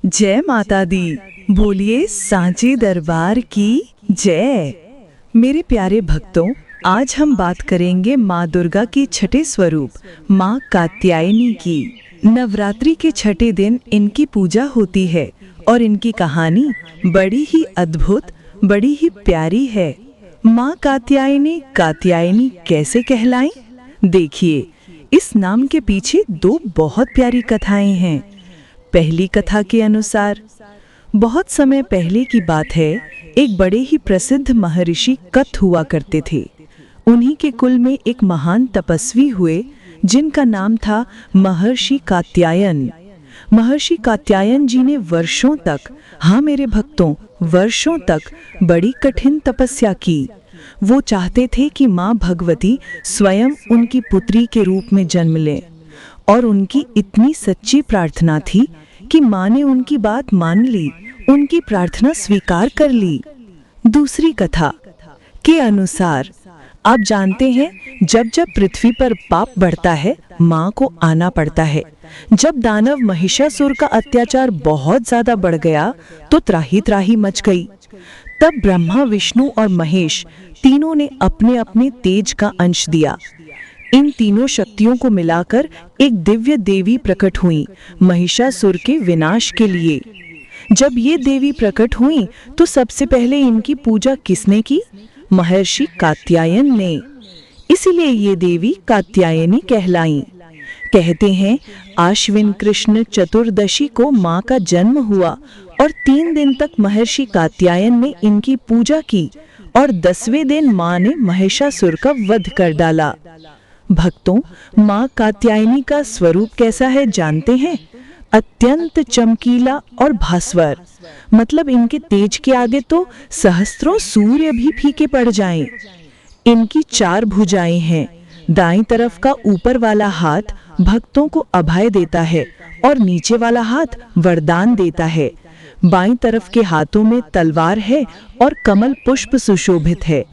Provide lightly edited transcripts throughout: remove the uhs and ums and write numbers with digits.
जय माता दी। बोलिए सांची दरबार की जय। मेरे प्यारे भक्तों, आज हम बात करेंगे माँ दुर्गा की छठे स्वरूप माँ कात्यायनी की। नवरात्रि के छठे दिन इनकी पूजा होती है और इनकी कहानी बड़ी ही अद्भुत, बड़ी ही प्यारी है। माँ कात्यायनी कैसे कहलाई? देखिए, इस नाम के पीछे दो बहुत प्यारी कथाएं हैं। पहली कथा के अनुसार, बहुत समय पहले की बात है, एक बड़े ही प्रसिद्ध महर्षि कथ हुआ करते थे। उन्हीं के कुल में एक महान तपस्वी हुए जिनका नाम था महर्षि कात्यायन। महर्षि कात्यायन जी ने वर्षों तक, हाँ मेरे भक्तों, वर्षों तक बड़ी कठिन तपस्या की। वो चाहते थे कि माँ भगवती स्वयं उनकी पुत्री के रूप में जन्म लें, और उनकी इतनी सच्ची प्रार्थना थी कि माँ ने उनकी बात मान ली, उनकी प्रार्थना स्वीकार कर ली। दूसरी कथा के अनुसार, आप जानते हैं, जब जब पृथ्वी पर पाप बढ़ता है, माँ को आना पड़ता है। जब दानव महिषासुर का अत्याचार बहुत ज्यादा बढ़ गया तो त्राही त्राही मच गई। तब ब्रह्मा, विष्णु और महेश तीनों ने अपने अपने तेज का अंश दिया। इन तीनों शक्तियों को मिलाकर एक दिव्य देवी प्रकट हुई महिषासुर के विनाश के लिए। जब ये देवी प्रकट हुई तो सबसे पहले इनकी पूजा किसने की? महर्षि कात्यायन ने। इसीलिए ये देवी कात्यायनी कहलाई। कहते हैं, आश्विन कृष्ण चतुर्दशी को माँ का जन्म हुआ और 3 दिन तक महर्षि कात्यायन ने इनकी पूजा की और 10वें दिन माँ ने महिषासुर का वध कर डाला। भक्तों, माँ कात्यायनी का स्वरूप कैसा है जानते हैं? अत्यंत चमकीला और भास्वर। मतलब इनके तेज के आगे तो सहस्त्रों सूर्य भी फीके पड़ जाएं। इनकी 4 भुजाएं हैं। दाईं तरफ का ऊपर वाला हाथ भक्तों को अभय देता है और नीचे वाला हाथ वरदान देता है। बाईं तरफ के हाथों में तलवार है और कमल पुष्प सुशोभित है।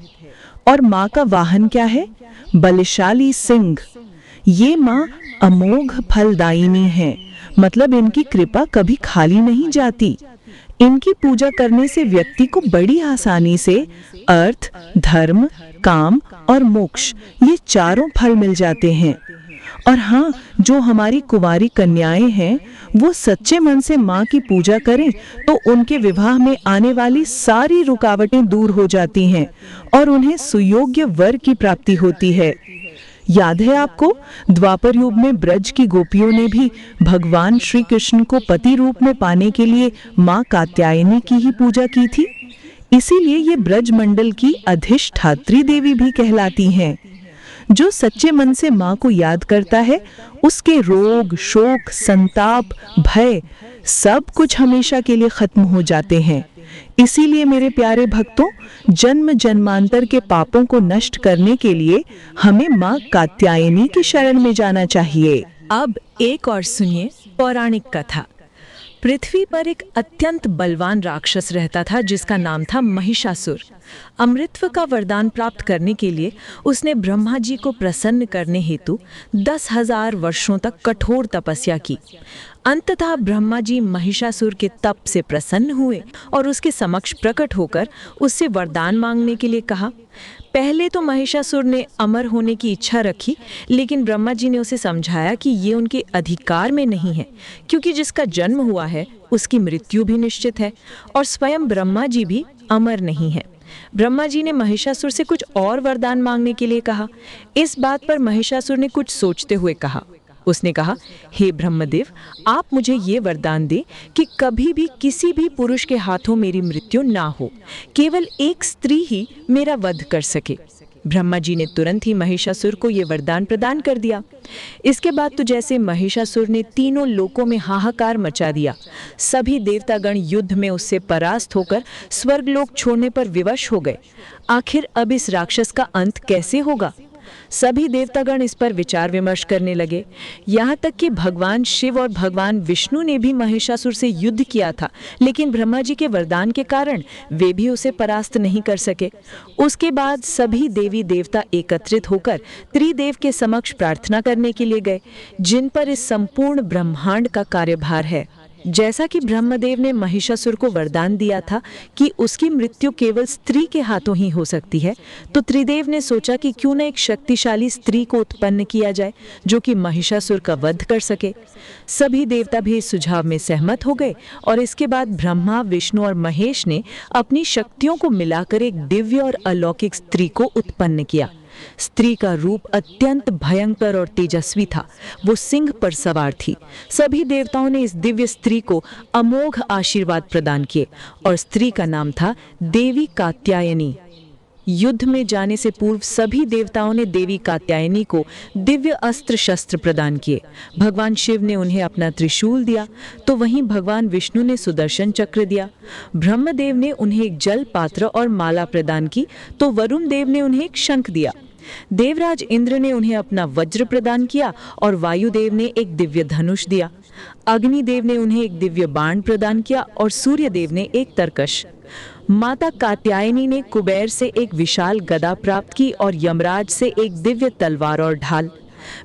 और माँ का वाहन क्या है? बलशाली सिंह। ये माँ अमोघ फलदायिनी है। मतलब इनकी कृपा कभी खाली नहीं जाती। इनकी पूजा करने से व्यक्ति को बड़ी आसानी से अर्थ, धर्म, काम और मोक्ष, ये चारों फल मिल जाते हैं। और हाँ, जो हमारी कुंवारी कन्याएं हैं, वो सच्चे मन से माँ की पूजा करें तो उनके विवाह में आने वाली सारी रुकावटें दूर हो जाती हैं और उन्हें सुयोग्य वर की प्राप्ति होती है। याद है आपको, द्वापर युग में ब्रज की गोपियों ने भी भगवान श्री कृष्ण को पति रूप में पाने के लिए माँ कात्यायनी की ही पूजा की थी। इसीलिए ये ब्रज मंडल की अधिष्ठात्री देवी भी कहलाती हैं। जो सच्चे मन से माँ को याद करता है, उसके रोग, शोक, संताप, भय सब कुछ हमेशा के लिए खत्म हो जाते हैं। इसीलिए मेरे प्यारे भक्तों, जन्म जन्मांतर के पापों को नष्ट करने के लिए हमें माँ कात्यायनी की शरण में जाना चाहिए। अब एक और सुनिए पौराणिक कथा। पृथ्वी पर एक अत्यंत बलवान राक्षस रहता था जिसका नाम था महिषासुर। अमृतत्व का वरदान प्राप्त करने के लिए उसने ब्रह्मा जी को प्रसन्न करने हेतु 10,000 वर्षों तक कठोर तपस्या की। अंततः ब्रह्मा जी महिषासुर के तप से प्रसन्न हुए और उसके समक्ष प्रकट होकर उससे वरदान मांगने के लिए कहा। पहले तो महिषासुर ने अमर होने की इच्छा रखी, लेकिन ब्रह्मा जी ने उसे समझाया कि ये उनके अधिकार में नहीं है, क्योंकि जिसका जन्म हुआ है उसकी मृत्यु भी निश्चित है और स्वयं ब्रह्मा जी भी अमर नहीं है। ब्रह्मा जी ने महिषासुर से कुछ और वरदान मांगने के लिए कहा। इस बात पर महिषासुर ने कुछ सोचते हुए कहा। उसने कहा, हे ब्रह्मदेव, आप मुझे ये वरदान दें कि कभी भी किसी भी पुरुष के हाथों मेरी मृत्यु ना हो, केवल एक स्त्री ही मेरा वध कर सके। ब्रह्मा जी ने तुरंत ही महिषासुर को ये वरदान प्रदान कर दिया। इसके बाद तो जैसे महिषासुर ने तीनों लोकों में हाहाकार मचा दिया। सभी देवतागण युद्ध में उससे परास्त होकर स्वर्गलोक छोड़ने पर विवश हो गए। आखिर अब इस राक्षस का अंत कैसे होगा? सभी देवतागण इस पर विचार विमर्श करने लगे। यहाँ तक कि भगवान शिव और भगवान विष्णु ने भी महिषासुर से युद्ध किया था, लेकिन ब्रह्मा जी के वरदान के कारण वे भी उसे परास्त नहीं कर सके। उसके बाद सभी देवी देवता एकत्रित होकर त्रिदेव के समक्ष प्रार्थना करने के लिए गए, जिन पर इस संपूर्ण ब्रह्मांड का कार्यभार है। जैसा कि ब्रह्मदेव ने महिषासुर को वरदान दिया था कि उसकी मृत्यु केवल स्त्री के हाथों ही हो सकती है, तो त्रिदेव ने सोचा कि क्यों न एक शक्तिशाली स्त्री को उत्पन्न किया जाए जो कि महिषासुर का वध कर सके। सभी देवता भी इस सुझाव में सहमत हो गए और इसके बाद ब्रह्मा, विष्णु और महेश ने अपनी शक्तियों को मिलाकर एक दिव्य और अलौकिक स्त्री को उत्पन्न किया। स्त्री का रूप अत्यंत भयंकर और तेजस्वी था। वो सिंह पर सवार थी। सभी देवताओं ने इस दिव्य स्त्री को अमोघ आशीर्वाद प्रदान किए और स्त्री का नाम था देवी कात्यायनी। युद्ध में जाने से पूर्व सभी देवताओं ने देवी कात्यायनी को दिव्य अस्त्र शस्त्र प्रदान किए। भगवान शिव ने उन्हें अपना त्रिशूल दिया, तो वहीं भगवान विष्णु ने सुदर्शन चक्र दिया। ब्रह्मदेव ने उन्हें एक जल पात्र और माला प्रदान की, तो वरुण देव ने उन्हें एक शंख दिया। देवराज इंद्र ने उन्हें अपना वज्र प्रदान किया और वायुदेव ने एक दिव्य धनुष दिया। अग्निदेव ने उन्हें एक दिव्य बाण प्रदान किया और सूर्यदेव ने एक तरकश। माता कात्यायनी ने कुबेर से एक विशाल गदा प्राप्त की और यमराज से एक दिव्य तलवार और ढाल।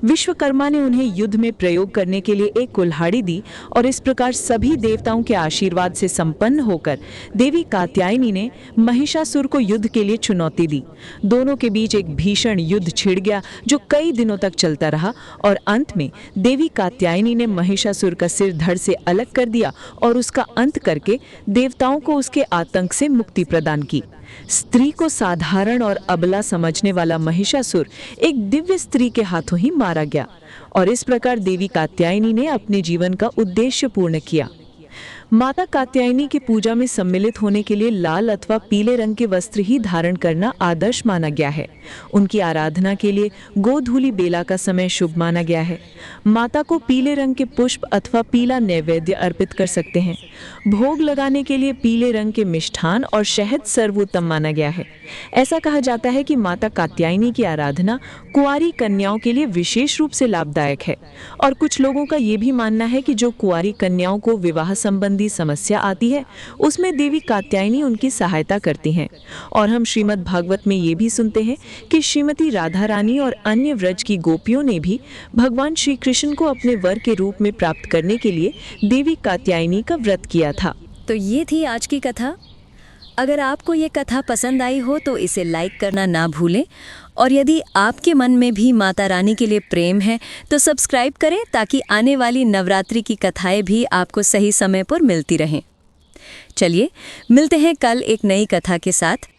विश्वकर्मा ने उन्हें युद्ध में प्रयोग करने के लिए एक कुल्हाड़ी दी और इस प्रकार सभी देवताओं के आशीर्वाद से संपन्न होकर देवी कात्यायनी ने महिषासुर को युद्ध के लिए चुनौती दी। दोनों के बीच एक भीषण युद्ध छिड़ गया जो कई दिनों तक चलता रहा और अंत में देवी कात्यायनी ने महिषासुर का सिर धड़ से अलग कर दिया और उसका अंत करके देवताओं को उसके आतंक से मुक्ति प्रदान की। स्त्री को साधारण और अबला समझने वाला महिषासुर एक दिव्य स्त्री के हाथों ही मारा गया और इस प्रकार देवी कात्यायनी ने अपने जीवन का उद्देश्य पूर्ण किया। माता कात्यायनी की पूजा में सम्मिलित होने के लिए लाल अथवा पीले रंग के वस्त्र ही धारण करना आदर्श माना गया है। उनकी आराधना के लिए गोधूली बेला का समय शुभ माना गया है। माता को पीले रंग के पुष्प अथवा पीला नैवेद्य अर्पित कर सकते हैं। भोग लगाने के लिए पीले रंग के मिष्ठान और शहद सर्वोत्तम माना गया है। ऐसा कहा जाता है कि माता कात्यायनी की आराधना कुंवारी कन्याओं के लिए विशेष रूप से लाभदायक है और कुछ लोगों का ये भी मानना है कि जो कुंवारी कन्याओं को विवाह संबंधी समस्या आती है उसमें देवी कात्यायनी उनकी सहायता करती हैं। और हम श्रीमद् भागवत में ये भी सुनते हैं कि श्रीमती राधा रानी और अन्य व्रज की गोपियों ने भी भगवान श्री कृष्ण को अपने वर के रूप में प्राप्त करने के लिए देवी कात्यायनी का व्रत किया था। तो ये थी आज की कथा। अगर आपको ये कथा पसंद आई हो तो इसे लाइक करना ना भूलें और यदि आपके मन में भी माता रानी के लिए प्रेम है तो सब्सक्राइब करें ताकि आने वाली नवरात्रि की कथाएं भी आपको सही समय पर मिलती रहें। चलिए मिलते हैं कल एक नई कथा के साथ।